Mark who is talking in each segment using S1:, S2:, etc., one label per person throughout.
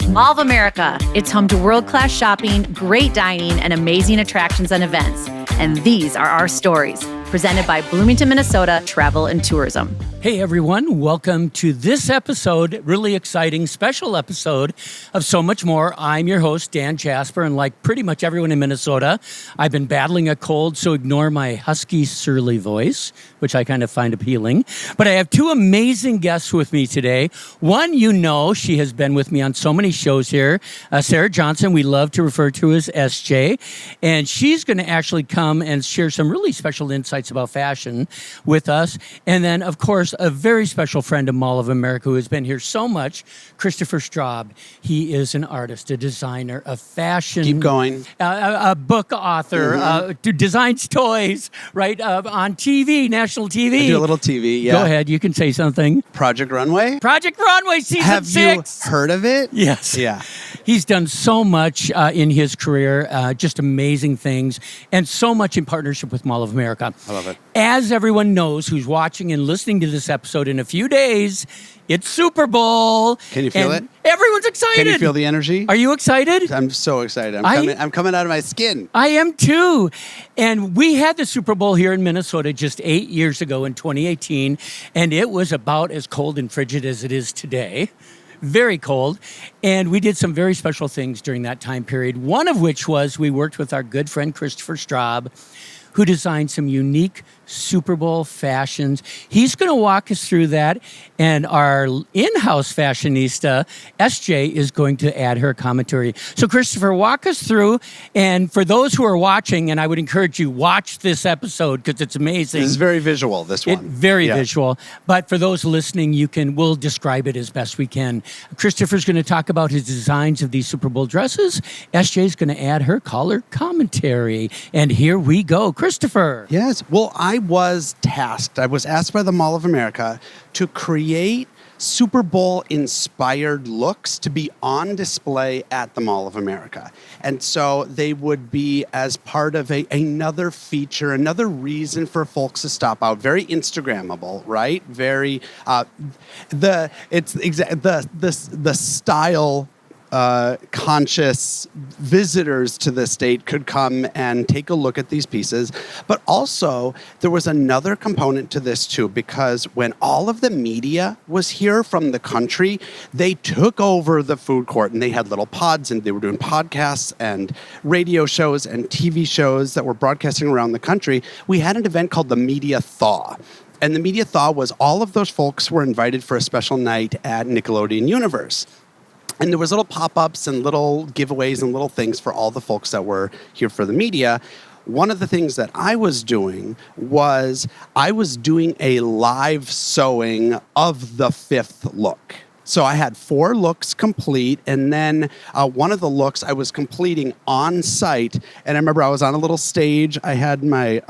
S1: Mall of America. It's home to world-class shopping, great dining, and amazing attractions and events. And these are our stories, presented by Bloomington, Minnesota Travel and Tourism.
S2: Hey everyone, welcome to this episode, really exciting special episode of So Much More. I'm your host, Dan Jasper, and like pretty much everyone in Minnesota, I've been battling a cold, so ignore my husky, surly voice, which I kind of find appealing. But I have two amazing guests with me today. One, you know, she has been with me on so many shows here, Sara Johnson, we love to refer to as SJ, and she's going to actually come and share some really special insights about fashion with us. And then, of course, a very special friend of Mall of America who has been here so much, Christopher Straub. He is an artist, a designer, a fashion...
S3: Keep going.
S2: A book author, designs toys, right, on TV, national TV.
S3: I do a little TV, yeah.
S2: Go ahead, you can say something.
S3: Project Runway?
S2: Project Runway, season 6.
S3: Have you heard of it?
S2: Yes.
S3: Yeah.
S2: He's done so much in his career, just amazing things, and so much in partnership with Mall of America.
S3: I love it.
S2: As everyone knows who's watching and listening to this episode, in a few days, it's Super Bowl.
S3: Can you feel it?
S2: Everyone's excited.
S3: Can you feel the energy?
S2: Are you excited?
S3: I'm so excited. I'm coming out of my skin.
S2: I am too. And we had the Super Bowl here in Minnesota just 8 years ago in 2018, and it was about as cold and frigid as it is today. Very cold. And we did some very special things during that time period. One of which was we worked with our good friend Christopher Straub, who designed some unique Super Bowl fashions. He's going to walk us through that, and our in-house fashionista, SJ, is going to add her commentary. So, Christopher, walk us through, and for those who are watching, and I would encourage you, watch this episode because it's amazing.
S3: This is very visual, this one.
S2: Very visual. But for those listening, we'll describe it as best we can. Christopher's going to talk about his designs of these Super Bowl dresses. SJ's going to add her color commentary. And here we go. Christopher.
S3: Yes. Well, I was asked by the Mall of America to create Super Bowl-inspired looks to be on display at the Mall of America. And so they would be as part of another feature, another reason for folks to stop out. Very Instagrammable, right? Very, the style conscious visitors to the state could come and take a look at these pieces. But also, there was another component to this too, because when all of the media was here from the country, they took over the food court and they had little pods and they were doing podcasts and radio shows and TV shows that were broadcasting around the country. We had an event called the Media Thaw. And the Media Thaw was all of those folks were invited for a special night at Nickelodeon Universe. And there was little pop-ups and little giveaways and little things for all the folks that were here for the media. One of the things that I was doing was I was doing a live sewing of the 5th look. So I had 4 looks complete, and then one of the looks I was completing on site. And I remember I was on a little stage. I had my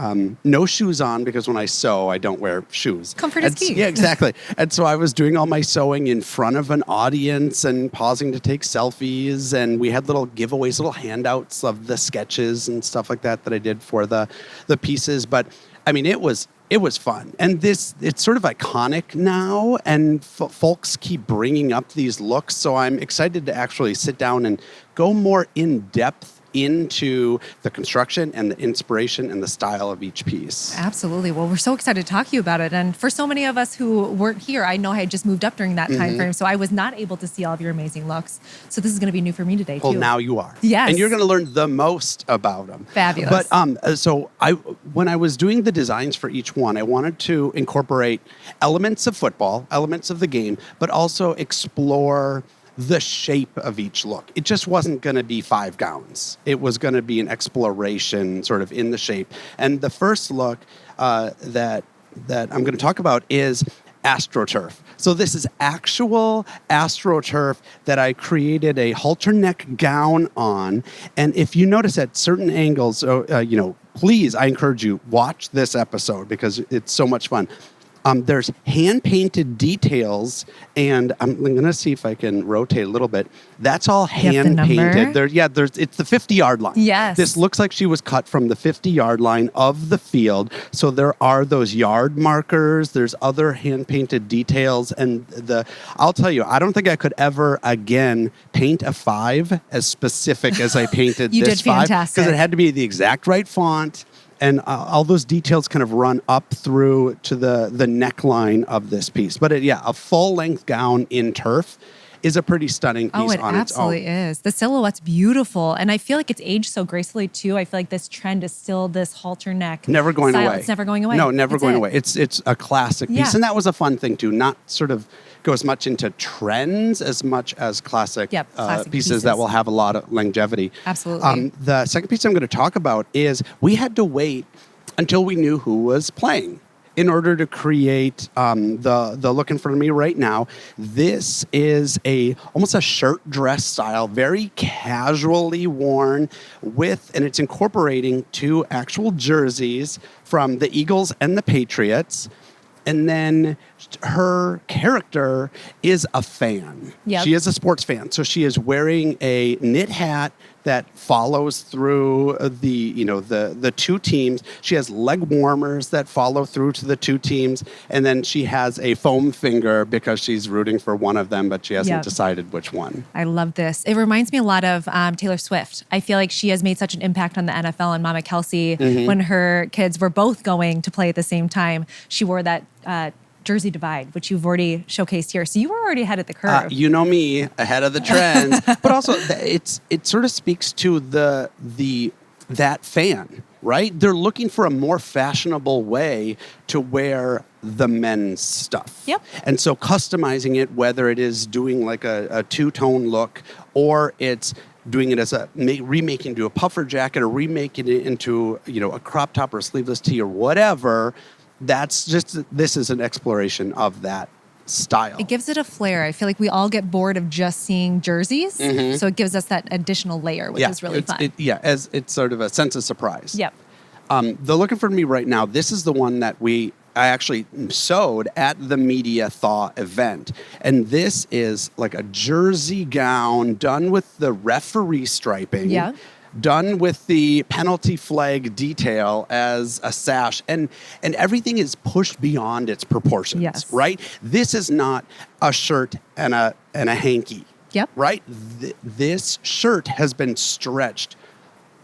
S3: no shoes on because when I sew, I don't wear shoes.
S4: Comfort is key.
S3: Yeah, exactly. And so I was doing all my sewing in front of an audience and pausing to take selfies. And we had little giveaways, little handouts of the sketches and stuff like that I did for the pieces. But I mean, it was fun. And it's sort of iconic now, and folks keep bringing up these looks. So I'm excited to actually sit down and go more in depth into the construction and the inspiration and the style of each piece.
S4: Absolutely. Well, we're so excited to talk to you about it. And for so many of us who weren't here, I know I had just moved up during that time frame, so I was not able to see all of your amazing looks. So this is going to be new for me today, too.
S3: Well, now you are.
S4: Yes.
S3: And you're going to learn the most about them.
S4: Fabulous.
S3: But so when I was doing the designs for each one, I wanted to incorporate elements of football, elements of the game, but also explore the shape of each look. It just wasn't going to be 5 gowns. It was going to be an exploration sort of in the shape. And the first look that I'm going to talk about is Astroturf. So this is actual Astroturf that I created a halter neck gown on. And if you notice at certain angles, please, I encourage you, watch this episode because it's so much fun. There's hand-painted details, and I'm going to see if I can rotate a little bit. That's all hand-painted. It's the 50-yard line.
S4: Yes.
S3: This looks like she was cut from the 50-yard line of the field. So there are those yard markers. There's other hand-painted details. And I'll tell you, I don't think I could ever again paint a 5 as specific as I painted
S4: You
S3: this
S4: did
S3: 5.
S4: fantastic.
S3: Because it had to be the exact right font. And all those details kind of run up through to the neckline of this piece. But a full-length gown in turf is a pretty stunning piece on its own.
S4: It absolutely is. The silhouette's beautiful. And I feel like it's aged so gracefully, too. I feel like this trend is still this halter neck
S3: Never going
S4: style.
S3: away.
S4: It's never going away.
S3: No, never going away. It's a classic piece.
S4: Yeah.
S3: And that was a fun thing, too. Not sort of go as much into trends as much as classic,
S4: classic
S3: pieces that will have a lot of longevity.
S4: Absolutely.
S3: The second piece I'm going to talk about is we had to wait until we knew who was playing in order to create the look in front of me right now. This is almost a shirt dress style, very casually worn and it's incorporating 2 actual jerseys from the Eagles and the Patriots. And then her character is a fan.
S4: Yep.
S3: She is a sports fan. So she is wearing a knit hat that follows through the 2 teams. She has leg warmers that follow through to the 2 teams. And then she has a foam finger because she's rooting for one of them, but she hasn't decided which one.
S4: I love this. It reminds me a lot of Taylor Swift. I feel like she has made such an impact on the NFL and Mama Kelsey. When her kids were both going to play at the same time, she wore that jersey divide, which you've already showcased here. So you were already ahead of the curve.
S3: You know me, ahead of the trends. But also, it sort of speaks to that fan, right? They're looking for a more fashionable way to wear the men's stuff.
S4: Yep.
S3: And so customizing it, whether it is doing like a 2-tone look or it's doing it as remaking into a puffer jacket or remaking it into a crop top or a sleeveless tee or whatever. This is an exploration of that style.
S4: It gives it a flair. I feel like we all get bored of just seeing jerseys. So it gives us that additional layer, which is really fun.
S3: As it's sort of a sense of surprise.
S4: Yep.
S3: The look in front of me right now, this is the one that I actually sewed at the Media Thaw event. And this is like a jersey gown done with the referee striping.
S4: Yeah.
S3: Done with the penalty flag detail as a sash, and everything is pushed beyond its proportions.
S4: Yes.
S3: Right? This is not a shirt and a hanky.
S4: Yep.
S3: Right? This shirt has been stretched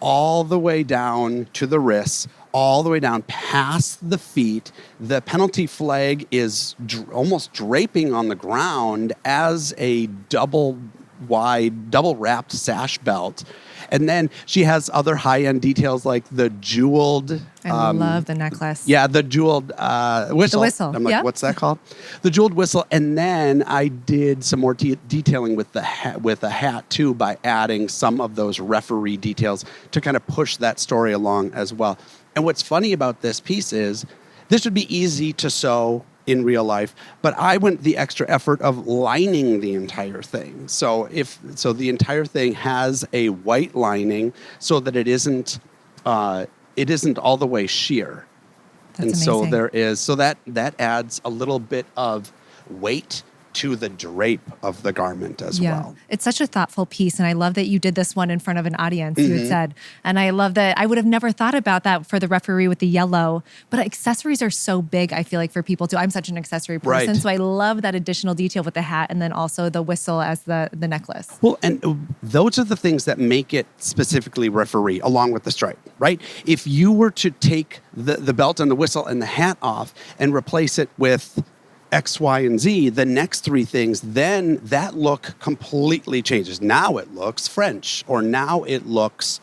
S3: all the way down to the wrists, all the way down past the feet. The penalty flag is almost draping on the ground as a double-wide, double-wrapped sash belt. And then she has other high-end details like the jeweled...
S4: I love the necklace.
S3: Yeah, the jeweled whistle.
S4: The whistle.
S3: I'm like, what's that called? The jeweled whistle. And then I did some more detailing with the hat too, by adding some of those referee details to kind of push that story along as well. And what's funny about this piece is this would be easy to sew in real life, but I went the extra effort of lining the entire thing. So the entire thing has a white lining so that it isn't all the way sheer.
S4: That's
S3: and
S4: amazing.
S3: So that adds a little bit of weight to the drape of the garment as well.
S4: It's such a thoughtful piece, and I love that you did this one in front of an audience, you had said. And I love that. I would have never thought about that for the referee with the yellow, but accessories are so big, I feel like, for people too. I'm such an accessory person,
S3: Right.
S4: so I love that additional detail with the hat and then also the whistle as the necklace.
S3: Well, and those are the things that make it specifically referee, along with the stripe, right? If you were to take the belt and the whistle and the hat off and replace it with X, Y, and Z, the next 3 things, then that look completely changes. Now it looks French, or now it looks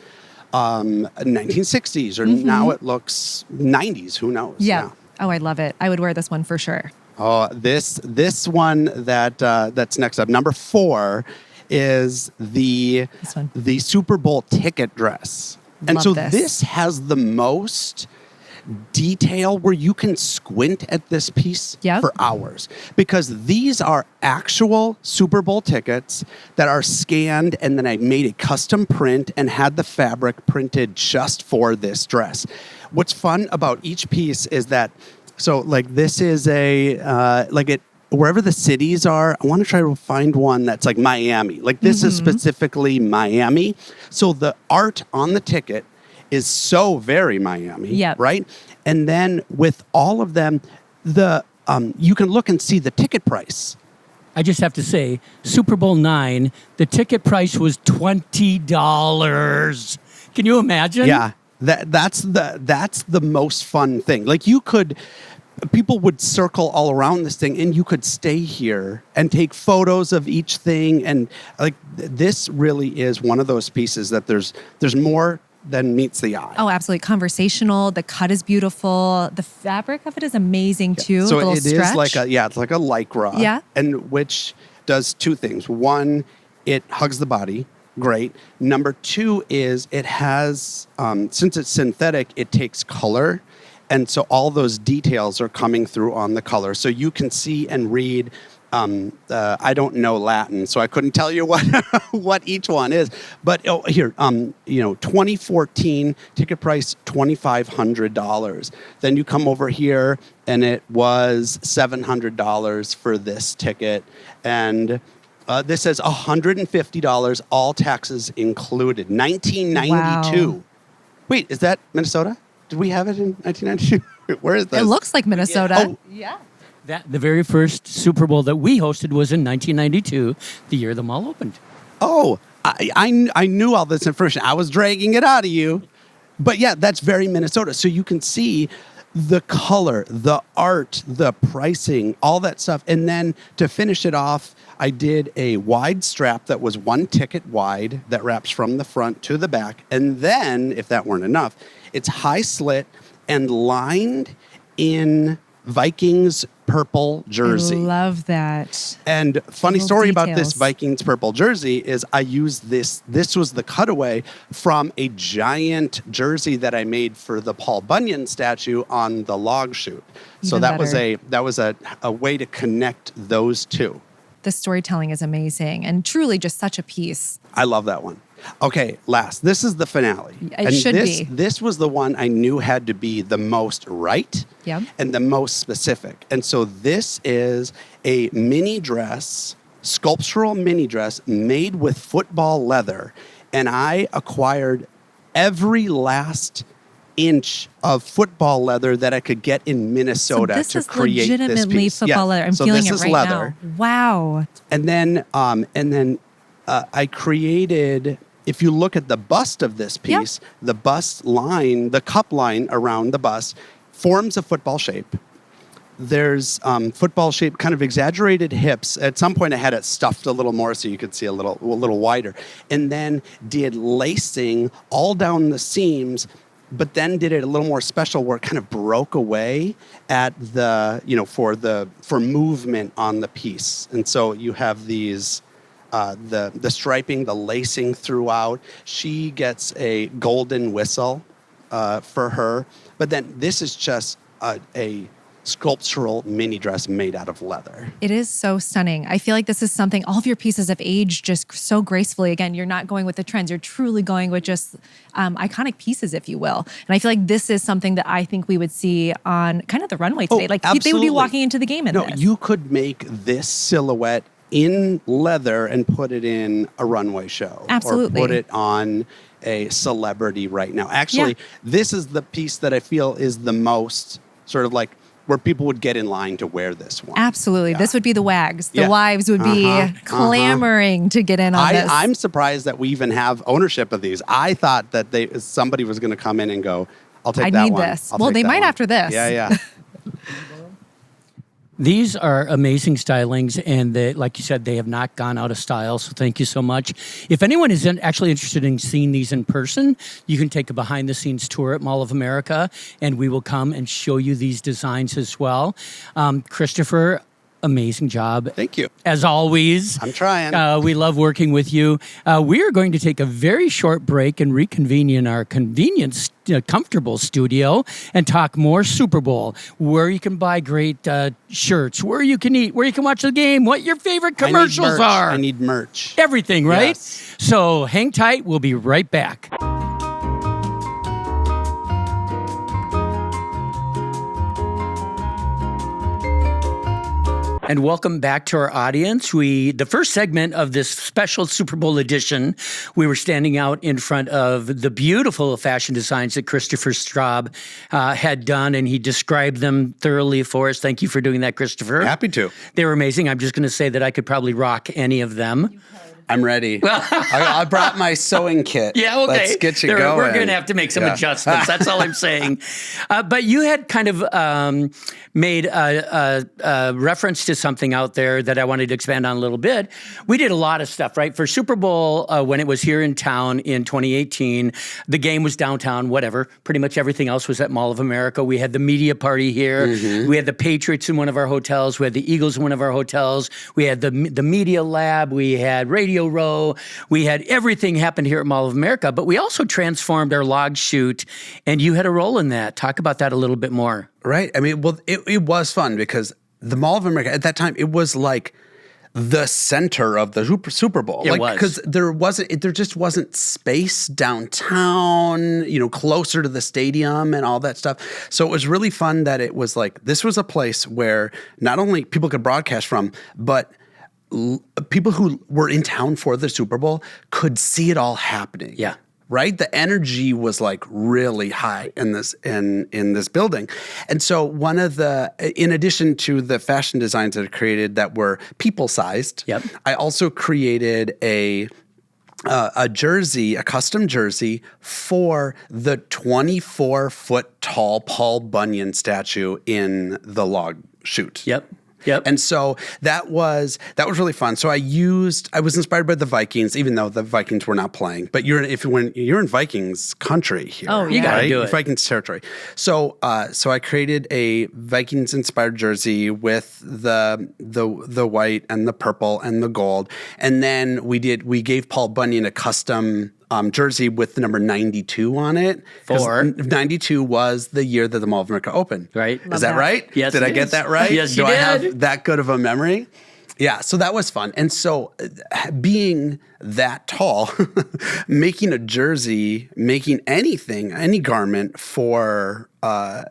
S3: 1960s, or now it looks 90s. Who knows?
S4: Yeah. Oh, I love it. I would wear this one for sure.
S3: Oh, this one that's next up, number 4, is the Super Bowl ticket dress. And
S4: Love
S3: so
S4: this.
S3: This has the most detail where you can squint at this piece for hours, because these are actual Super Bowl tickets that are scanned, and then I made a custom print and had the fabric printed just for this dress. What's fun about each piece is that So like this is wherever the cities are, I want to try to find one that's like Miami. Like this is specifically Miami. So the art on the ticket is so very Miami, right? And then with all of them, you can look and see the ticket price.
S2: I just have to say, Super Bowl IX, the ticket price was $20. Can you imagine?
S3: Yeah, that's the most fun thing. Like people would circle all around this thing, and you could stay here and take photos of each thing. And like this really is one of those pieces that there's more than meets the eye.
S4: Oh, absolutely. Conversational. The cut is beautiful. The fabric of it is amazing too.
S3: So
S4: it
S3: is like it's like a lycra.
S4: Yeah.
S3: And which does two things. One, it hugs the body. Great. Number two is it has, since it's synthetic, it takes color. And so all those details are coming through on the color. So you can see and read. I don't know Latin, so I couldn't tell you what each one is. But here, 2014 ticket price $2,500. Then you come over here, and it was $700 for this ticket, and this says $150, all taxes included. 1992.
S4: Wow.
S3: Wait, is that Minnesota? Did we have it in 1992? Where is this?
S4: It looks like Minnesota.
S3: Oh.
S4: Yeah.
S2: The very first Super Bowl that we hosted was in 1992, the year the mall opened.
S3: Oh, I knew all this information. I was dragging it out of you. But yeah, that's very Minnesota. So you can see the color, the art, the pricing, all that stuff. And then to finish it off, I did a wide strap that was one ticket wide that wraps from the front to the back. And then, if that weren't enough, it's high slit and lined in Vikings purple jersey.
S4: I love that.
S3: And funny
S4: Little
S3: story about
S4: details.
S3: this Vikings purple jersey is I used this was the cutaway from a giant jersey that I made for the Paul Bunyan statue on the log shoot. So
S4: Even
S3: that
S4: better.
S3: was a way to connect those two.
S4: The storytelling is amazing and truly just such a piece.
S3: I love that one. Okay, last. This is the finale.
S4: It should be.
S3: This was the one I knew had to be the most right and the most specific. And so this is a mini dress, sculptural mini dress made with football leather. And I acquired every last inch of football leather that I could get in Minnesota to create this piece.
S4: This is legitimately football leather. I'm feeling it right
S3: leather.
S4: now. Wow.
S3: And then I created, if you look at the bust of this piece, the bust line, the cup line around the bust forms a football shape. There's football shape, kind of exaggerated hips. At some point I had it stuffed a little more so you could see a little wider. And then did lacing all down the seams, but then did it a little more special where it kind of broke away at the, for movement on the piece. And so you have these, the striping, the lacing throughout. She gets a golden whistle for her. But then this is just a sculptural mini dress made out of leather.
S4: It is so stunning. I feel like this is something, all of your pieces have aged just so gracefully. Again, you're not going with the trends. You're truly going with just iconic pieces, if you will. And I feel like this is something that I think we would see on kind of the runway today. Like
S3: absolutely.
S4: they would be walking into the game in this.
S3: No, you could make this silhouette in leather and put it in a runway show.
S4: Absolutely.
S3: Or put it on a celebrity right now. Actually, this is the piece that I feel is the most sort of like where people would get in line to wear this one.
S4: Absolutely.
S3: Yeah.
S4: This would be the wags. The wives would be clamoring to get in on this.
S3: I'm surprised that we even have ownership of these. I thought that somebody was going to come in and go, I'll take that one.
S4: I need this. Well, they might after this.
S3: Yeah.
S2: These are amazing stylings, and like you said, they have not gone out of style, so thank you so much. If anyone is actually interested in seeing these in person, you can take a behind-the-scenes tour at Mall of America, and we will come and show you these designs as well. Christopher, amazing job.
S3: Thank you.
S2: As always.
S3: I'm trying.
S2: We love working with you. We are going to take a very short break and reconvene in our convenient, comfortable studio and talk more Super Bowl, where you can buy great shirts, where you can eat, where you can watch the game, what your favorite commercials are.
S3: I need merch.
S2: Everything, right?
S3: Yes.
S2: So hang tight. We'll be right back. And welcome back to our audience. The first segment of this special Super Bowl edition, we were standing out in front of the beautiful fashion designs that Christopher Straub had done, and he described them thoroughly for us. Thank you for doing that, Christopher.
S3: Happy to.
S2: They were amazing. I'm just going to say that I could probably rock any of them.
S3: I'm ready. I brought my sewing kit.
S2: Yeah, okay.
S3: Let's get you going.
S2: We're going to have to make some adjustments. That's all I'm saying. But you had kind of made a reference to something out there that I wanted to expand on a little bit. We did a lot of stuff, right? For Super Bowl, when it was here in town in 2018, the game was downtown, whatever. Pretty much everything else was at Mall of America. We had the media party here. Mm-hmm. We had the Patriots in one of our hotels. We had the Eagles in one of our hotels. We had the media lab. We had Radio Row. We had everything happen here at Mall of America, but we also transformed our log shoot, and you had a role in that. Talk about that a little bit more.
S3: Right. I mean, well, it was fun because the Mall of America, at that time, it was like the center of the Super Bowl.
S2: It was.
S3: Because there just wasn't space downtown, closer to the stadium and all that stuff. So it was really fun that it was like, this was a place where not only people could broadcast from, but people who were in town for the Super Bowl could see it all happening.
S2: Yeah.
S3: Right? The energy was like really high in this building. And so in addition to the fashion designs that I created that were people-sized,
S2: yep.
S3: I also created a jersey, a custom jersey for the 24-foot tall Paul Bunyan statue in the log shoot.
S2: Yep.
S3: And so that was really fun. So I was inspired by the Vikings, even though the Vikings were not playing. But when you're in Vikings country here,
S2: you got to do it.
S3: Vikings territory. So I created a Vikings inspired jersey with the white and the purple and the gold, and then we gave Paul Bunyan a custom jersey with the number 92 on it. 92 was the year that the Mall of America opened.
S2: Right.
S3: Is that right?
S2: Yes.
S3: Did I get that right?
S2: Yes, you
S3: did.
S2: Do
S3: I have that good of a memory? Yeah, so that was fun. And so being that tall, making a jersey, making anything, any garment for a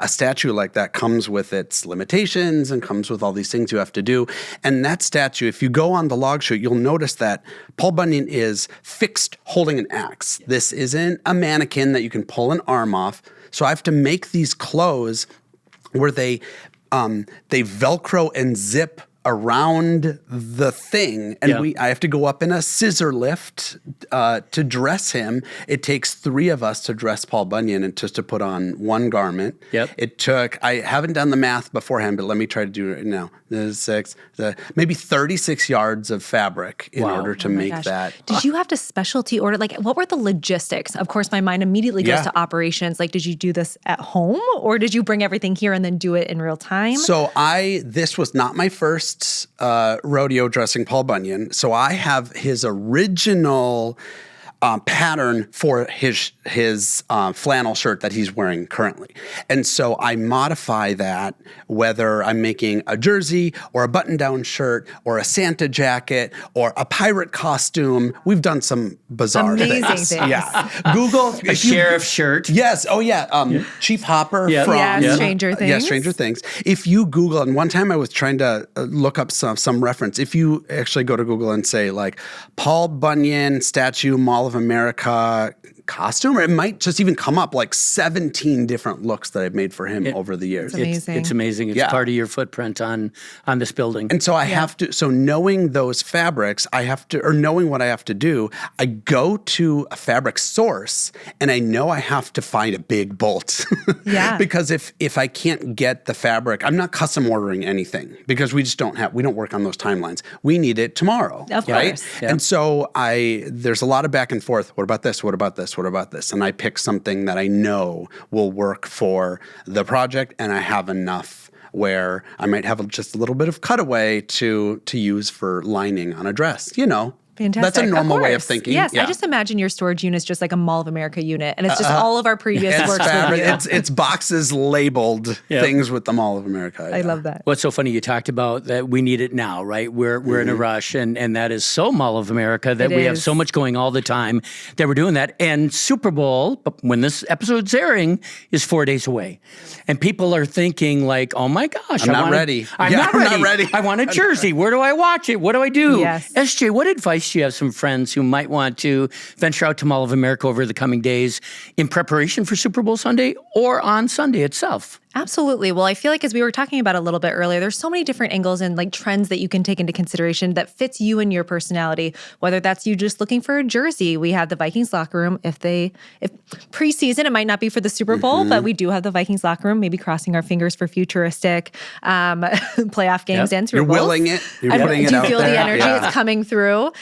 S3: statue like that comes with its limitations and comes with all these things you have to do. And that statue, if you go on the log shoot, you'll notice that Paul Bunyan is fixed holding an axe. This isn't a mannequin that you can pull an arm off. So I have to make these clothes where they Velcro and zip around the thing, and I have to go up in a scissor lift to dress him. It takes 3 of us to dress Paul Bunyan and just to put on one garment.
S2: Yep.
S3: It took, I haven't done the math beforehand, but let me try to do it now. Maybe 36 yards of fabric in order to make that.
S4: Did you have to specialty order? Like, what were the logistics? Of course, my mind immediately goes to operations. Like, did you do this at home, or did you bring everything here and then do it in real time?
S3: So this was not my first rodeo dressing Paul Bunyan. So I have his original pattern for his flannel shirt that he's wearing currently. And so I modify that, whether I'm making a jersey or a button-down shirt or a Santa jacket or a pirate costume. We've done some bizarre things. Yeah. Google.
S2: A sheriff shirt.
S3: Yes. Oh, yeah. Chief Hopper from
S4: Stranger Things.
S3: Yeah, Stranger Things. If you Google, and one time I was trying to look up some reference. If you actually go to Google and say, like, Paul Bunyan statue, Mall of America costume, or it might just even come up like 17 different looks that I've made for him over the years.
S4: It's amazing.
S2: It's amazing. It's part of your footprint on this building.
S3: And so I have to, so knowing those fabrics, or knowing what I have to do, I go to a fabric source and I know I have to find a big bolt. Because if I can't get the fabric, I'm not custom ordering anything because we don't work on those timelines. We need it tomorrow.
S4: Of
S3: right?
S4: course.
S3: And so there's a lot of back and forth. What about this? What about this? What about this? And I pick something that I know will work for the project, and I have enough where I might have just a little bit of cutaway to use for lining on a dress,
S4: Fantastic.
S3: That's a normal way of
S4: course.
S3: thinking.
S4: Yes,
S3: Yeah.
S4: I just imagine your storage unit is just like a Mall of America unit, and it's just all of our previous works with you.
S3: It's boxes labeled things with the Mall of America.
S4: I love that.
S2: What's so funny, you talked about that we need it now, right? We're in a rush, and that is so Mall of America that we have so much going all the time that we're doing that. And Super Bowl, when this episode's airing, is 4 days away. And people are thinking like, oh my gosh.
S3: I'm not ready.
S2: I'm not ready. I want a jersey. Where do I watch it? What do I do?
S4: Yes.
S2: SJ, what advice do you have some friends who might want to venture out to Mall of America over the coming days in preparation for Super Bowl Sunday or on Sunday itself?
S4: Absolutely. Well, I feel like as we were talking about a little bit earlier, there's so many different angles and like trends that you can take into consideration that fits you and your personality, whether that's you just looking for a jersey. We have the Vikings locker room. If preseason, it might not be for the Super Bowl, but we do have the Vikings locker room, maybe crossing our fingers for futuristic playoff games and Super Bowls.
S3: You're willing it. You're putting it out there.
S4: Do you feel the energy? It's coming through.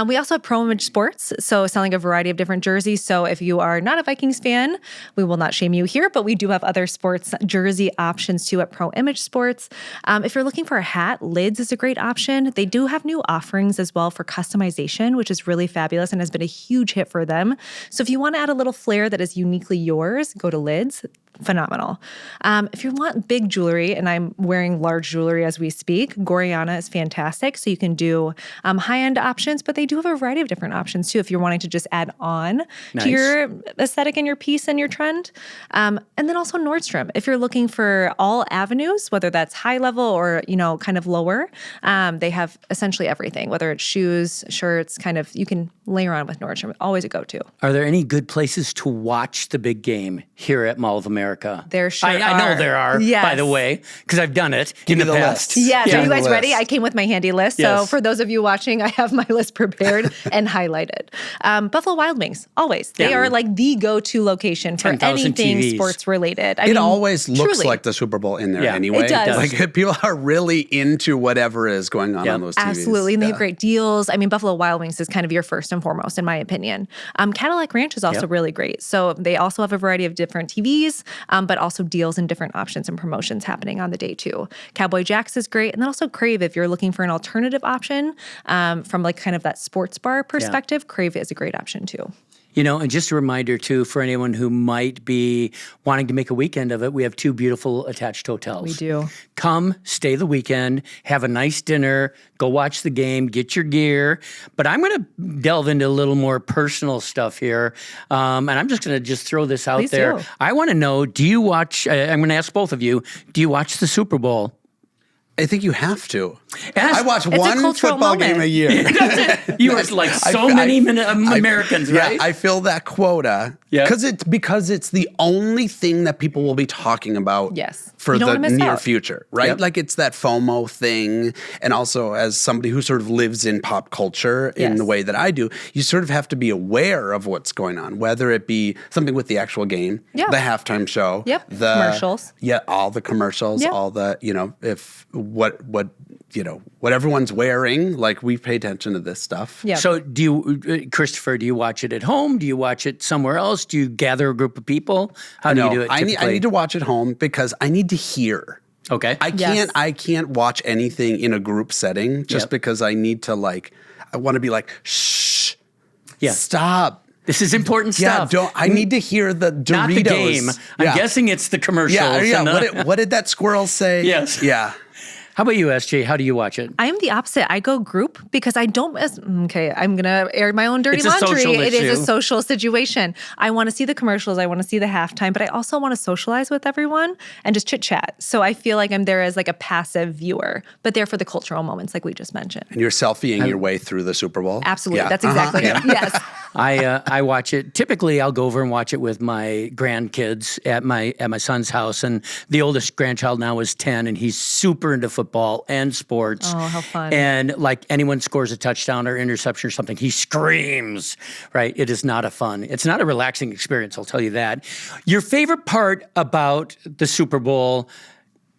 S4: We also have Pro Image Sports, so selling a variety of different jerseys. So if you are not a Vikings fan, we will not shame you here, but we do have other sports jersey options too at Pro Image Sports. If you're looking for a hat, Lids is a great option. They do have new offerings as well for customization, which is really fabulous and has been a huge hit for them. So if you want to add a little flair that is uniquely yours, go to Lids. Phenomenal. If you want big jewelry, and I'm wearing large jewelry as we speak, Goriana is fantastic. So you can do high-end options, but they do have a variety of different options too if you're wanting to just add on to your aesthetic and your piece and your trend. And then also Nordstrom. If you're looking for all avenues, whether that's high level or, kind of lower, they have essentially everything, whether it's shoes, shirts, kind of, you can layer on with Nordstrom. Always a go-to.
S2: Are there any good places to watch the big game here at Mall of America?
S4: There sure are.
S2: I know there are, by the way, because I've done it in the past.
S4: Yes. Are you guys ready? I came with my handy list.
S2: Yes.
S4: So for those of you watching, I have my list prepared and highlighted. Buffalo Wild Wings, always. They are like the go-to location for
S2: 10,000
S4: anything
S2: TVs.
S4: sports related.
S3: It always looks
S4: truly.
S3: like the Super Bowl in there anyway.
S4: It does.
S3: Like people are really into whatever is going on those TVs.
S4: Absolutely. And they have great deals. Buffalo Wild Wings is kind of your first and foremost, in my opinion. Cadillac Ranch is also really great. So they also have a variety of different TVs, but also deals and different options and promotions happening on the day too. Cowboy Jack's is great. And then also Crave, if you're looking for an alternative option from like kind of that sports bar perspective, Crave is a great option too.
S2: And just a reminder, too, for anyone who might be wanting to make a weekend of it, we have 2 beautiful attached hotels.
S4: We do.
S2: Come, stay the weekend, have a nice dinner, go watch the game, get your gear. But I'm going to delve into a little more personal stuff here. And I'm just going to throw this out there.
S4: Do.
S2: I want to know, do you watch, I'm going to ask both of you, do you watch the Super Bowl?
S3: I think you have to.
S2: I
S3: watch one football game a year.
S2: You are like so many Americans, right?
S3: Yeah, I fill that quota because it's the only thing that people will be talking about for the near future, right?
S2: Yep.
S3: Like it's that FOMO thing. And also as somebody who sort of lives in pop culture in the way that I do, you sort of have to be aware of what's going on, whether it be something with the actual game, the halftime show, the
S4: commercials.
S3: Yeah, all the commercials, all the, what everyone's wearing, like we pay attention to this stuff.
S4: Yeah.
S2: So Christopher, do you watch it at home? Do you watch it somewhere else? Do you gather a group of people? How do you do it typically?
S3: I need to watch at home because I need to hear.
S2: Okay.
S3: I can't watch anything in a group setting just because I need to I want to be like, shh, stop.
S2: This is important stuff.
S3: I need to hear the Doritos.
S2: Not the game. I'm guessing it's the commercials.
S3: Yeah. What did that squirrel say?
S2: Yes.
S3: Yeah.
S2: How about you, SJ? How do you watch it?
S4: I am the opposite. I go group because I don't, I'm going to air my own dirty laundry. It is a social situation. I want to see the commercials. I want to see the halftime, but I also want to socialize with everyone and just chit chat. So I feel like I'm there as like a passive viewer, but there for the cultural moments like we just mentioned.
S3: And you're selfieing your way through the Super Bowl?
S4: Absolutely. Yeah. That's exactly it. Yes.
S2: I watch it. Typically, I'll go over and watch it with my grandkids at my son's house. And the oldest grandchild now is 10, and he's super into football and sports.
S4: Oh, how fun.
S2: And like anyone scores a touchdown or interception or something, he screams, right? It is not it's not a relaxing experience, I'll tell you that. Your favorite part about the Super Bowl,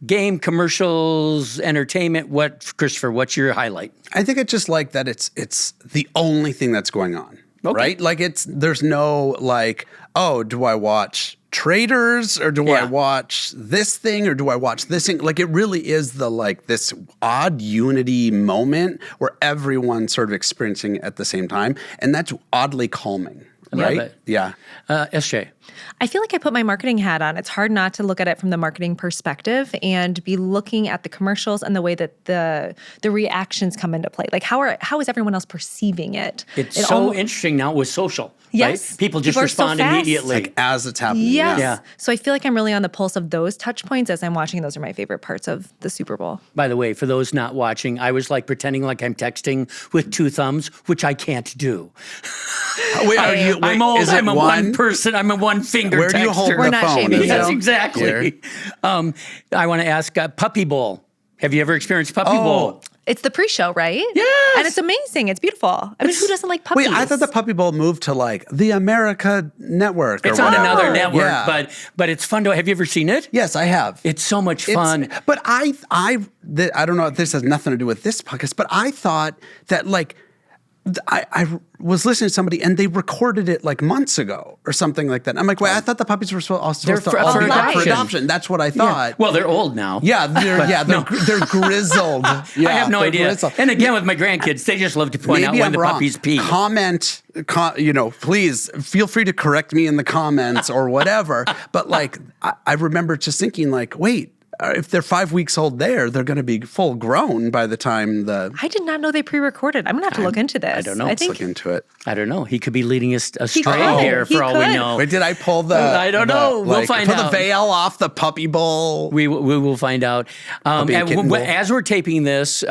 S2: game, commercials, entertainment, Christopher, what's your highlight?
S3: I think it's just like that it's the only thing that's going on. Okay. Right? Like there's no like, oh, do I watch Traders, or do I
S2: Yeah.
S3: watch this thing, or do I watch this thing? Like, it really is this odd unity moment where everyone's sort of experiencing it at the same time, and that's oddly calming, right?
S2: love it.
S3: Yeah.
S2: SJ.
S4: I feel like I put my marketing hat on. It's hard not to look at it from the marketing perspective and be looking at the commercials and the way that the reactions come into play. Like how is everyone else perceiving it?
S2: It's so interesting now with social.
S4: Yes.
S2: Right? People just
S4: People are so
S2: respond
S4: fast.
S2: immediately.
S3: Like, as it's happening.
S4: Yes.
S2: Yeah.
S4: So I feel like I'm really on the pulse of those touch points as I'm watching. Those are my favorite parts of the Super Bowl.
S2: By the way, for those not watching, I was like pretending like I'm texting with two thumbs, which I can't do.
S3: Wait,
S2: I'm old.
S3: Is it
S2: I'm a one person. I'm a one finger
S3: Where do you hold
S2: texter.
S3: the
S4: We're not
S3: phone?
S4: shaming
S3: Is
S4: you.
S3: it
S2: Yes, exactly.
S3: here?
S2: I want to ask Puppy Bowl. Have you ever experienced Puppy Bowl?
S4: It's the pre-show, right?
S2: Yes.
S4: And it's amazing. It's beautiful. I mean, who doesn't like puppies?
S3: Wait, I thought the Puppy Bowl moved to like the America Network.
S2: It's
S3: or
S2: on
S3: whatever.
S2: another network,
S3: Yeah.
S2: but it's fun to. Have you ever seen it?
S3: Yes, I have.
S2: It's so much fun.
S3: But I don't know if this has nothing to do with this podcast, but I thought that like I was listening to somebody and they recorded it like months ago or something like that. I'm like, wait, I thought the puppies were supposed
S2: They're
S3: to
S2: for
S3: all be up for
S2: adoption.
S3: adoption. That's what I thought.
S2: Well, they're old now.
S3: Yeah, they're grizzled.
S2: I
S3: Yeah,
S2: have no
S3: they're
S2: idea.
S3: grizzled.
S2: And again, with my grandkids, they just love to point out
S3: Maybe
S2: when
S3: I'm
S2: the
S3: wrong.
S2: puppies pee.
S3: Comment, please feel free to correct me in the comments or whatever. But like, I remember just thinking like, wait, if they're 5 weeks old they're going to be full grown by the time
S4: I did not know they pre-recorded. I'm going to have to look into this.
S2: I don't know.
S3: Let's look into it.
S2: I don't know. He could be leading us astray
S4: could.
S2: here
S4: He
S2: for all we
S4: could.
S2: know.
S3: Wait, did I pull the?
S2: I don't know. We'll find
S3: pull
S2: out.
S3: the veil off the Puppy Bowl.
S2: We will find out.
S3: Puppy and kitten bowl.
S2: As we're taping this,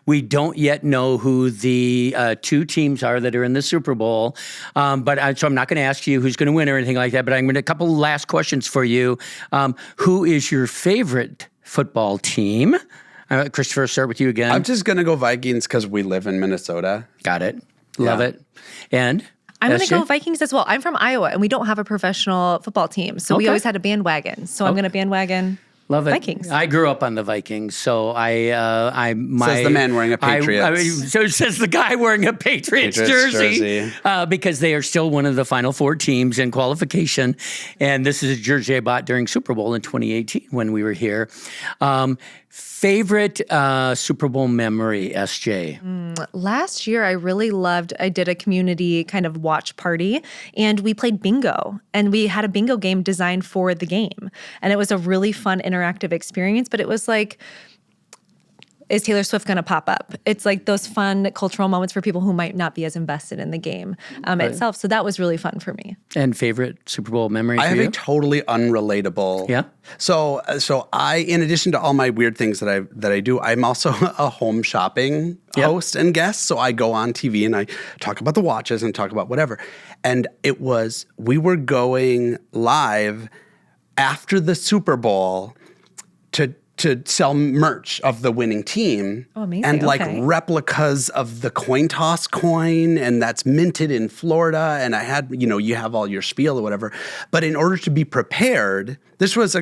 S2: we don't yet know who the two teams are that are in the Super Bowl. So I'm not going to ask you who's going to win or anything like that. But I'm going to a couple last questions for you. Who is your favorite football team? Christopher, start with you again.
S3: I'm just going to go Vikings because we live in Minnesota.
S2: Got it. Love
S3: Yeah.
S2: it. And
S4: I'm going to
S2: SJ?
S4: go Vikings as well. I'm from Iowa, and we don't have a professional football team. So we
S2: Okay.
S4: always had a bandwagon. So I'm going to bandwagon
S2: Love it.
S4: Vikings.
S2: I grew up on the Vikings, so
S3: Says the man wearing a Patriots.
S2: so says the guy wearing a Patriots jersey. Because they are still one of the Final Four teams in qualification, and this is a jersey I bought during Super Bowl in 2018 when we were here. Favorite Super Bowl memory, SJ?
S4: Last year, I did a community kind of watch party, and we played bingo. And we had a bingo game designed for the game. And it was a really fun interactive experience, but it was like, is Taylor Swift going to pop up? It's like those fun cultural moments for people who might not be as invested in the game itself. So that was really fun for me.
S2: And favorite Super Bowl memory
S3: I
S2: for
S3: have
S2: you?
S3: a totally unrelatable.
S2: Yeah.
S3: So I, in addition to all my weird things that I do, I'm also a home shopping host and guest. So I go on TV and I talk about the watches and talk about whatever. And we were going live after the Super Bowl to sell merch of the winning team.
S4: Oh, amazing.
S3: And like
S4: Okay.
S3: replicas of the coin toss coin, and that's minted in Florida. And I had, you have all your spiel or whatever. But in order to be prepared, this was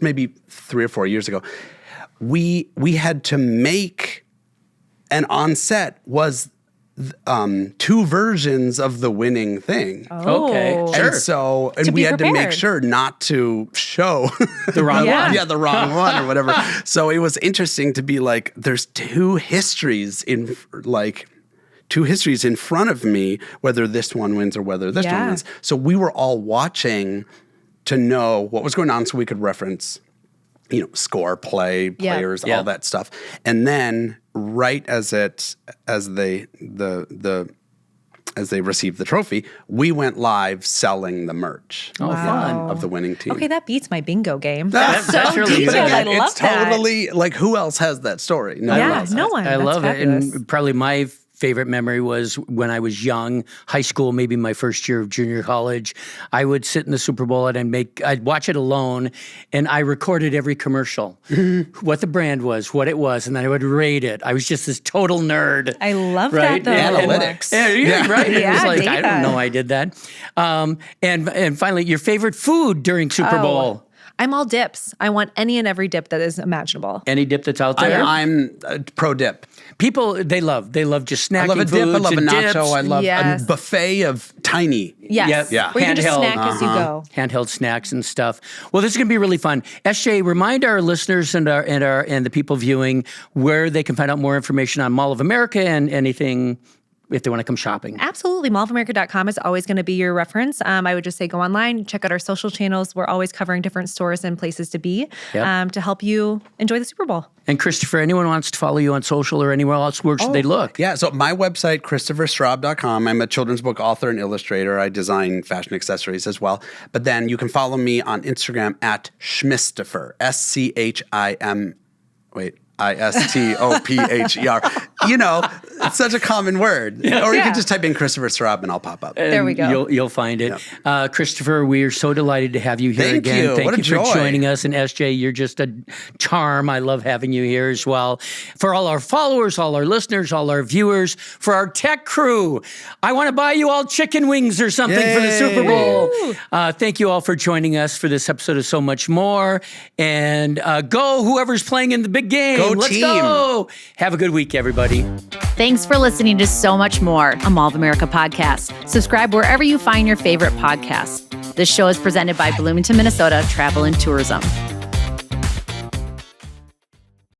S3: maybe 3 or 4 years ago. We had to make, and on set was 2 versions of the winning thing.
S2: Okay,
S4: Oh.
S2: sure.
S3: And we
S4: be
S3: had to make
S4: prepared.
S3: sure not to show
S2: The wrong one.
S3: Yeah, the wrong one or whatever. So it was interesting to be like, there's 2 histories in front of me, whether this one wins or whether this one wins. So we were all watching to know what was going on so we could reference, score, play, players, all that stuff. And then right as they received the trophy, we went live selling the merch
S2: fun.
S3: of the winning team.
S4: Okay, that beats my bingo game.
S2: That's really
S4: detailed.
S2: good.
S4: I love
S3: it's
S4: that.
S3: totally like, who else has that story? No one
S4: Yeah,
S3: else
S4: no
S3: has.
S4: one.
S2: I
S4: That's
S2: love
S4: fabulous.
S2: it. And probably my favorite memory was when I was young, high school, maybe my first year of junior college. I would sit in the Super Bowl and I'd watch it alone, and I recorded every commercial, what the brand was, what it was, and then I would rate it. I was just this total nerd.
S4: I love
S2: right?
S4: that, though.
S3: Analytics.
S2: Yeah, right. It was
S4: Yeah,
S2: like, I
S4: data.
S2: don't know I did that. And finally, your favorite food during Super Bowl?
S4: I'm all dips. I want any and every dip that is imaginable.
S2: Any dip that's out there?
S3: I'm pro dip.
S2: People, they love just snacking
S3: I love a dip. I
S2: foods
S3: love a
S2: and
S3: nacho.
S2: dips.
S3: I love
S4: Yes.
S3: a buffet of tiny.
S4: Yes.
S2: Yeah.
S4: Where you can just
S2: Handheld.
S4: snack as you go.
S2: Handheld snacks and stuff. Well, this is going to be really fun. SJ, remind our listeners and the people viewing where they can find out more information on Mall of America and anything if they want to come shopping.
S4: Absolutely. Mallofamerica.com is always going to be your reference. I would just say go online, check out our social channels. We're always covering different stores and places to be to help you enjoy the Super Bowl.
S2: And Christopher, anyone wants to follow you on social or anywhere else, where should they look?
S3: Yeah, so my website, ChristopherStraub.com. I'm a children's book author and illustrator. I design fashion accessories as well. But then you can follow me on Instagram at Schmistopher, Istopher. You know, it's such a common word. Or you can just type in Christopher Straub and I'll pop up.
S4: There we go.
S2: You'll find it. Christopher, we are so delighted to have you here
S3: Thank
S2: again.
S3: you.
S2: Thank
S3: What a
S2: you for
S3: joy.
S2: joining us. And SJ, you're just a charm. I love having you here as well. For all our followers, all our listeners, all our viewers, for our tech crew, I want to buy you all chicken wings or something for the Super Bowl. Thank you all for joining us for this episode of So Much More. And go whoever's playing in the big game.
S3: Go
S2: Let's
S3: team.
S2: go. Have a good week, everybody.
S1: Thanks for listening to So Much More, a Mall of America podcast. Subscribe wherever you find your favorite podcasts. This show is presented by Bloomington, Minnesota Travel and Tourism.